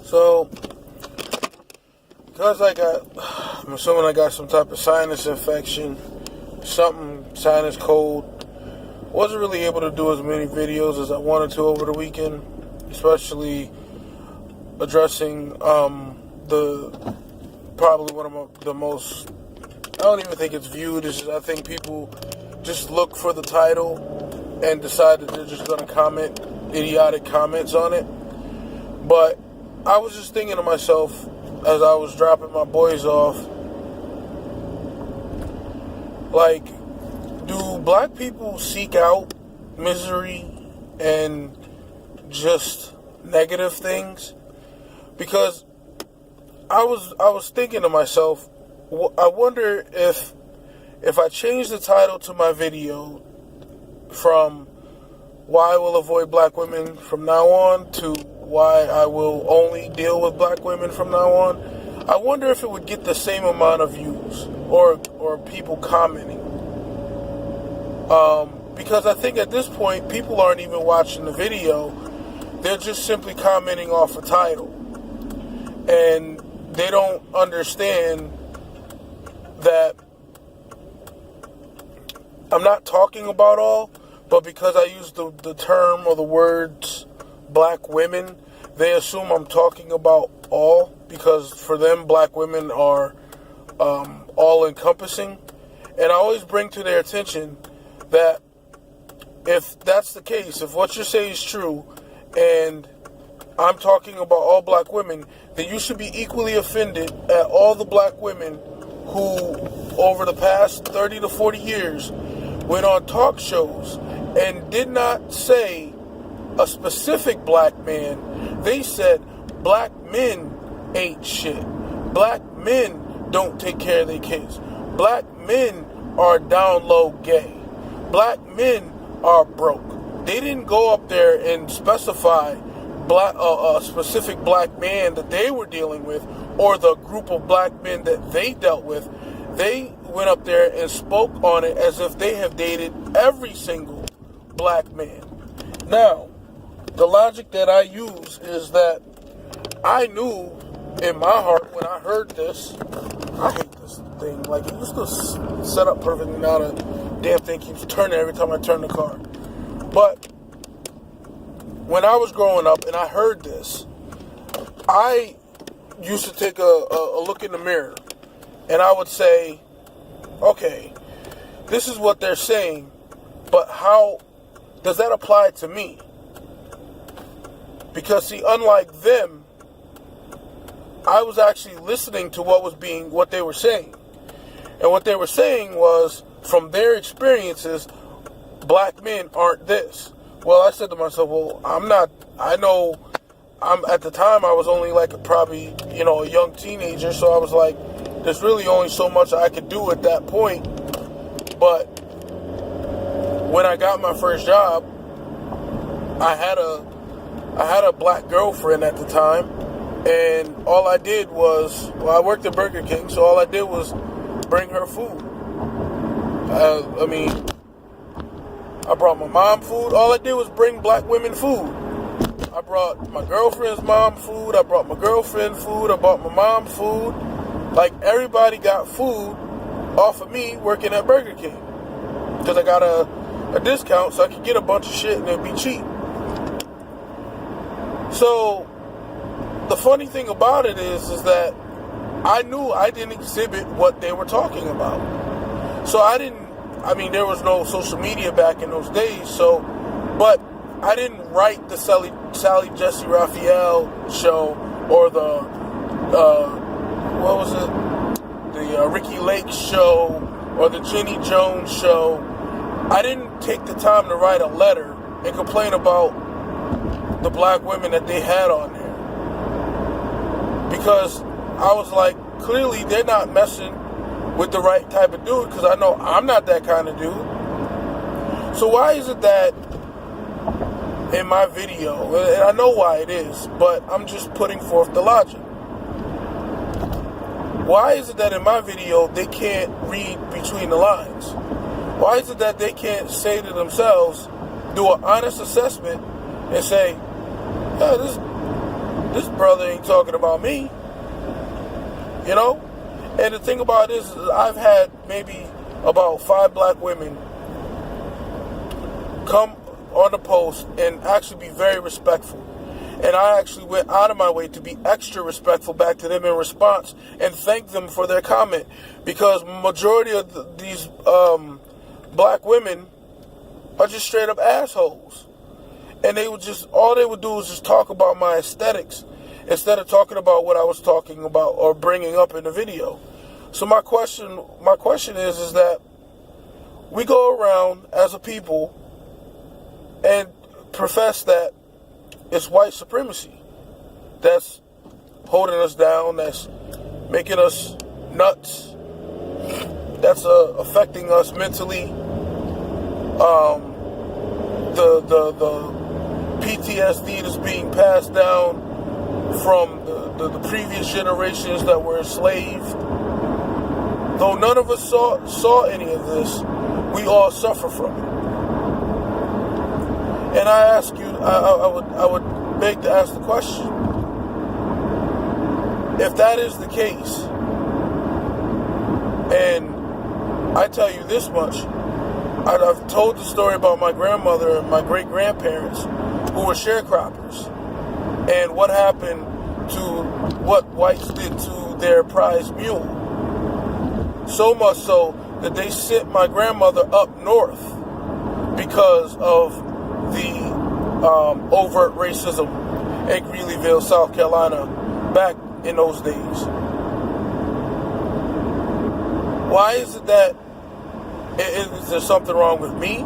So, because I'm assuming I got some type of sinus infection, sinus cold, wasn't really able to do as many videos as I wanted to over the weekend, especially addressing probably one of the most, I don't even think it's viewed, I think people just look for the title and decide that they're just going to comment idiotic comments on it. But I was just thinking to myself as I was dropping my boys off, like, do black people seek out misery and just negative things? Because I was thinking to myself, I wonder if I change the title to my video from why I will avoid black women from now on to why I will only deal with black women from now on, I wonder if it would get the same amount of views or people commenting. Because I think at this point, people aren't even watching the video. They're just simply commenting off a title. And they don't understand that I'm not talking about all, but because I use the term or the words black women, they assume I'm talking about all, because for them, black women are all-encompassing. And I always bring to their attention that if that's the case, if what you say is true, and I'm talking about all black women, then you should be equally offended at all the black women who, over the past 30 to 40 years, went on talk shows and did not say a specific black man. They said black men ain't shit. Black men don't take care of their kids. Black men are down low gay. Black men are broke. They didn't go up there and specify a specific black man that they were dealing with or the group of black men that they dealt with. They went up there and spoke on it as if they have dated every single black man. Now, the logic that I use is that I knew in my heart when I heard this, I hate this thing. Like, it used to set up perfectly. Now the damn thing keeps turning every time I turn the car. But when I was growing up and I heard this, I used to take a look in the mirror and I would say, okay, this is what they're saying, but how does that apply to me? Because, see, unlike them, I was actually listening to what they were saying. And what they were saying was, from their experiences, black men aren't this. Well, I said to myself, well, at the time I was only probably, a young teenager, so I was like, there's really only so much I could do at that point. But when I got my first job, I had a black girlfriend at the time, and all I did was, I worked at Burger King, so all I did was bring her food. I brought my mom food. All I did was bring black women food. I brought my girlfriend's mom food. I brought my girlfriend food. I brought my mom food. Like, everybody got food off of me working at Burger King. Because I got a discount so I could get a bunch of shit and it'd be cheap. So, the funny thing about it is that I knew I didn't exhibit what they were talking about. So there was no social media back in those days, but I didn't write the Sally Jessy Raphael show or the Ricky Lake show or the Jenny Jones show. I didn't take the time to write a letter and complain about the black women that they had on there. Because I was like, clearly they're not messing with the right type of dude, because I know I'm not that kind of dude. So why is it that in my video, and I know why it is, but I'm just putting forth the logic. Why is it that in my video they can't read between the lines? Why is it that they can't say to themselves, do an honest assessment and say, yeah, this brother ain't talking about me. You know? And the thing about it is I've had maybe about 5 black women come on the post and actually be very respectful. And I actually went out of my way to be extra respectful back to them in response and thank them for their comment. Because majority of these black women are just straight up assholes. And they would just, all they would do is just talk about my aesthetics instead of talking about what I was talking about or bringing up in the video. So my question is that we go around as a people and profess that it's white supremacy that's holding us down, that's making us nuts, that's affecting us mentally. The PTSD that's being passed down from the previous generations that were enslaved. Though none of us saw any of this, we all suffer from it. And I ask you, I would beg to ask the question: if that is the case, and I tell you this much, I've told the story about my grandmother and my great-grandparents who were sharecroppers, and what happened to what whites did to their prize mule. So much so that they sent my grandmother up north because of the overt racism in Greeleyville, South Carolina, back in those days. Why is it that, is there something wrong with me?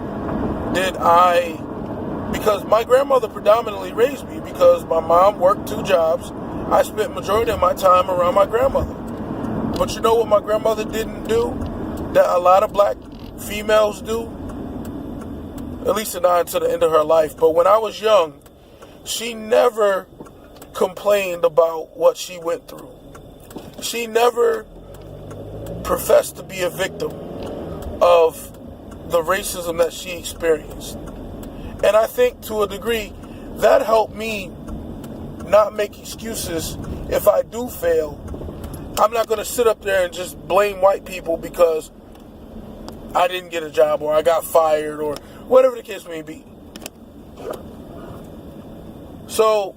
Because my grandmother predominantly raised me, because my mom worked 2 jobs. I spent majority of my time around my grandmother. But you know what my grandmother didn't do that a lot of black females do? At least not until the end of her life. But when I was young, she never complained about what she went through. She never professed to be a victim of the racism that she experienced. And I think to a degree that helped me not make excuses if I do fail. I'm not going to sit up there and just blame white people because I didn't get a job or I got fired or whatever the case may be. So,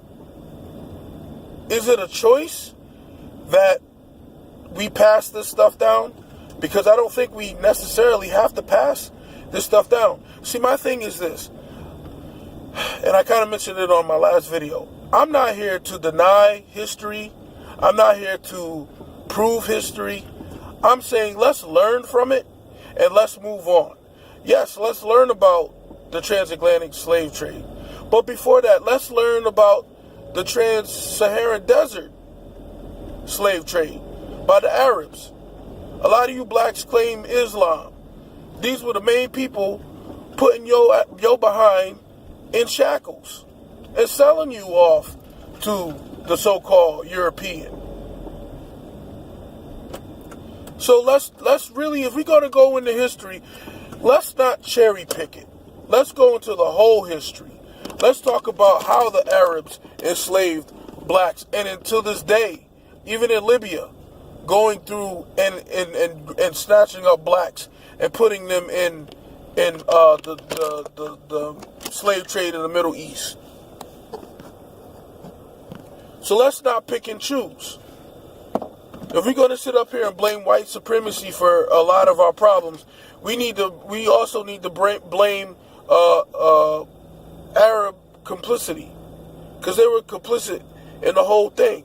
is it a choice that we pass this stuff down? Because I don't think we necessarily have to pass this stuff down. See, my thing is this, and I kind of mentioned it on my last video. I'm not here to deny history. I'm not here to prove history. I'm saying let's learn from it and let's move on. Yes, let's learn about the transatlantic slave trade. But before that, let's learn about the trans-Saharan desert slave trade by the Arabs. A lot of you blacks claim Islam. These were the main people putting your behind in shackles and selling you off to the so-called European. So let's really, if we're going to go into history, let's not cherry pick it. Let's go into the whole history. Let's talk about how the Arabs enslaved blacks, and until this day, even in Libya, going through and snatching up blacks and putting them in the slave trade in the Middle East. So let's not pick and choose. If we're going to sit up here and blame white supremacy for a lot of our problems, we also need to blame Arab complicity, because they were complicit in the whole thing.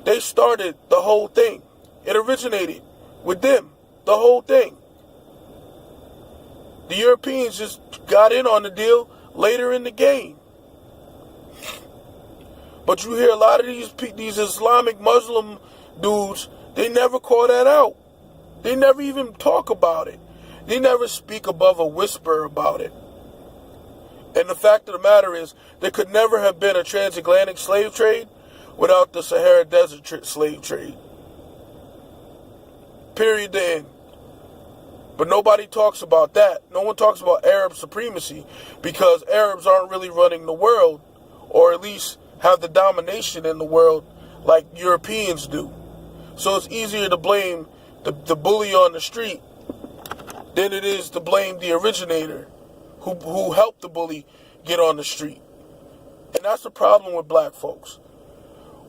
They started the whole thing. It originated with them, the whole thing. The Europeans just got in on the deal later in the game. But you hear a lot of these Islamic Muslim dudes, they never call that out. They never even talk about it. They never speak above a whisper about it. And the fact of the matter is, there could never have been a transatlantic slave trade without the Sahara Desert slave trade. Period, the end. But nobody talks about that. No one talks about Arab supremacy, because Arabs aren't really running the world, or at least have the domination in the world like Europeans do. So it's easier to blame the bully on the street than it is to blame the originator who helped the bully get on the street. And that's the problem with black folks.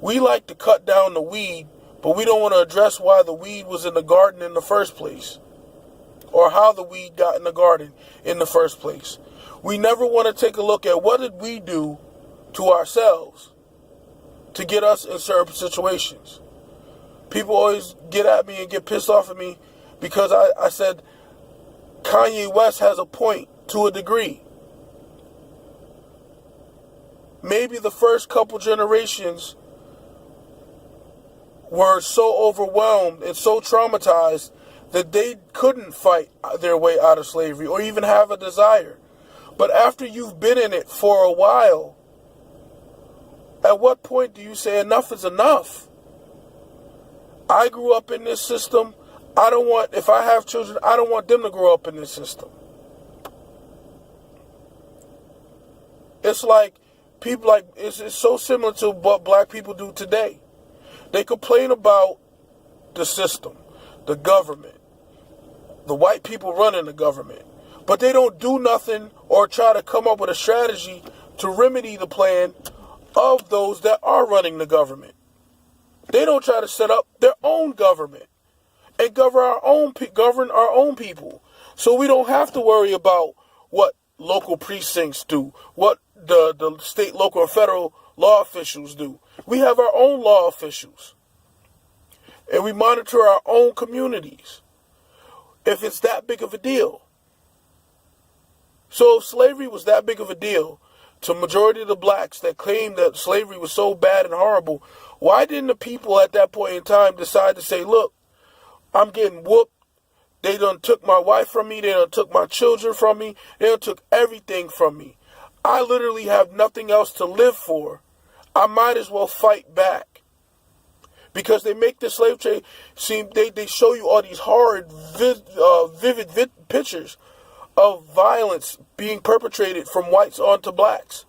We like to cut down the weed, but we don't want to address why the weed was in the garden in the first place, or how the weed got in the garden in the first place. We never want to take a look at what did we do to ourselves to get us in certain situations. People always get at me and get pissed off at me because I said Kanye West has a point to a degree. Maybe the first couple generations were so overwhelmed and so traumatized that they couldn't fight their way out of slavery or even have a desire. But after you've been in it for a while, at what point do you say enough is enough? I grew up in this system. If I have children, I don't want them to grow up in this system. It's like it's so similar to what black people do today. They complain about the system, the government, the white people running the government, but they don't do nothing or try to come up with a strategy to remedy the plan of those that are running the government. They don't try to set up their own government and govern our own people. So we don't have to worry about what local precincts do, what the state, local, and federal law officials do. We have our own law officials. And we monitor our own communities. If it's that big of a deal. So if slavery was that big of a deal to majority of the blacks that claimed that slavery was so bad and horrible, why didn't the people at that point in time decide to say, look, I'm getting whooped. They done took my wife from me. They done took my children from me. They done took everything from me. I literally have nothing else to live for. I might as well fight back. Because they make the slave trade seem, they show you all these horrid, vivid pictures of violence being perpetrated from whites onto blacks.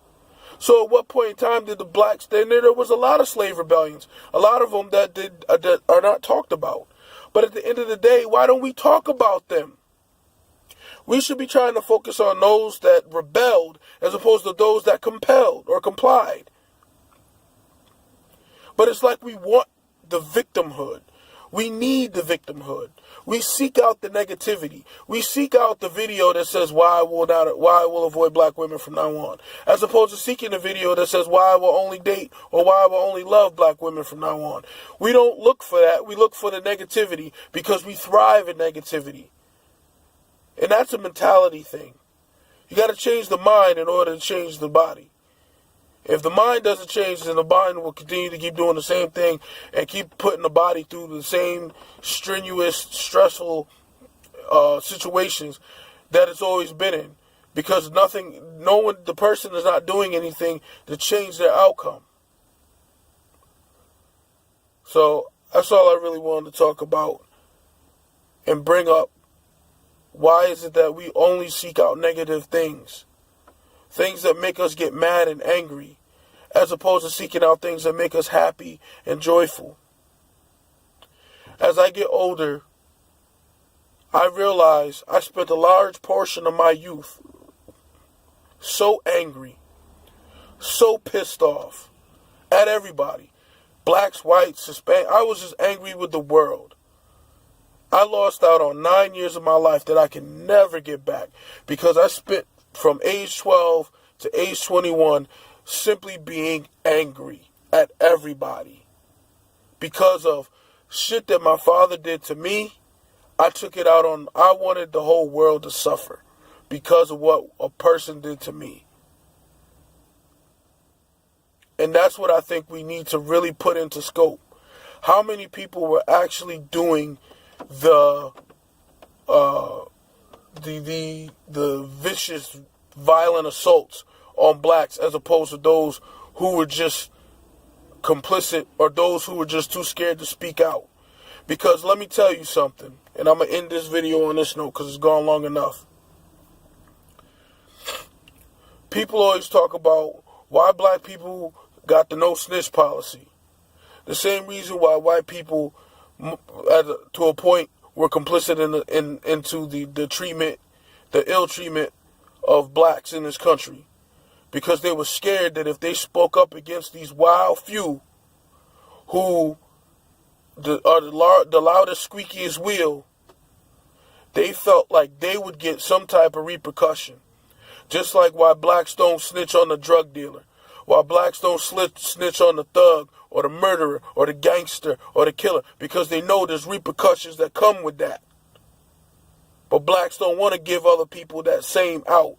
So at what point in time did the blacks, then there was a lot of slave rebellions, a lot of them that are not talked about. But at the end of the day, why don't we talk about them? We should be trying to focus on those that rebelled as opposed to those that compelled or complied. But it's like we want the victimhood. We need the victimhood. We seek out the negativity. We seek out the video that says why I will avoid black women from now on, as opposed to seeking a video that says why I will only date or why I will only love black women from now on. We don't look for that. We look for the negativity because we thrive in negativity. And that's a mentality thing. You got to change the mind in order to change the body. If the mind doesn't change, then the mind will continue to keep doing the same thing and keep putting the body through the same strenuous, stressful situations that it's always been in. Because the person is not doing anything to change their outcome. So that's all I really wanted to talk about and bring up. Why is it that we only seek out negative things? Things that make us get mad and angry, as opposed to seeking out things that make us happy and joyful. As I get older, I realize I spent a large portion of my youth so angry, so pissed off at everybody. Blacks, whites, Hispanic. I was just angry with the world. I lost out on 9 years of my life that I can never get back because I spent from age 12 to age 21 simply being angry at everybody because of shit that my father did to me. I took it out on, I wanted the whole world to suffer because of what a person did to me. And that's what I think we need to really put into scope. How many people were actually doing the vicious, violent assaults on blacks as opposed to those who were just complicit or those who were just too scared to speak out. Because let me tell you something, and I'm going to end this video on this note because it's gone long enough. People always talk about why black people got the no snitch policy. The same reason why white people, to a point, were complicit into the treatment, the ill treatment of blacks in this country. Because they were scared that if they spoke up against these wild few who are the loudest, squeakiest wheel, they felt like they would get some type of repercussion. Just like why blacks don't snitch on the drug dealer, why blacks don't snitch on the thug or the murderer or the gangster or the killer, because they know there's repercussions that come with that. But blacks don't want to give other people that same out.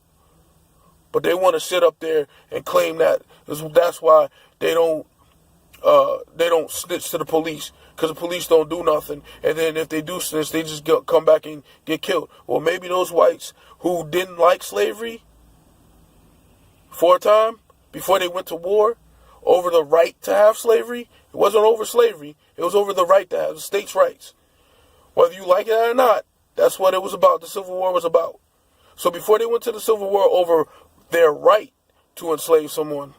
But they want to sit up there and claim that that's why they don't snitch to the police, because the police don't do nothing. And then if they do snitch, they just come back and get killed. Well, maybe those whites who didn't like slavery for a time, before they went to war, over the right to have slavery, it wasn't over slavery, it was over the right to have the states' rights. Whether you like it or not, that's what it was about. The Civil War was about. So before they went to the Civil War over their right to enslave someone,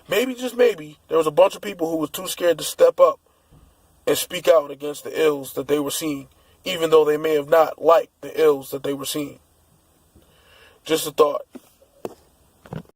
maybe, just maybe, there was a bunch of people who were too scared to step up and speak out against the ills that they were seeing, even though they may have not liked the ills that they were seeing. Just a thought.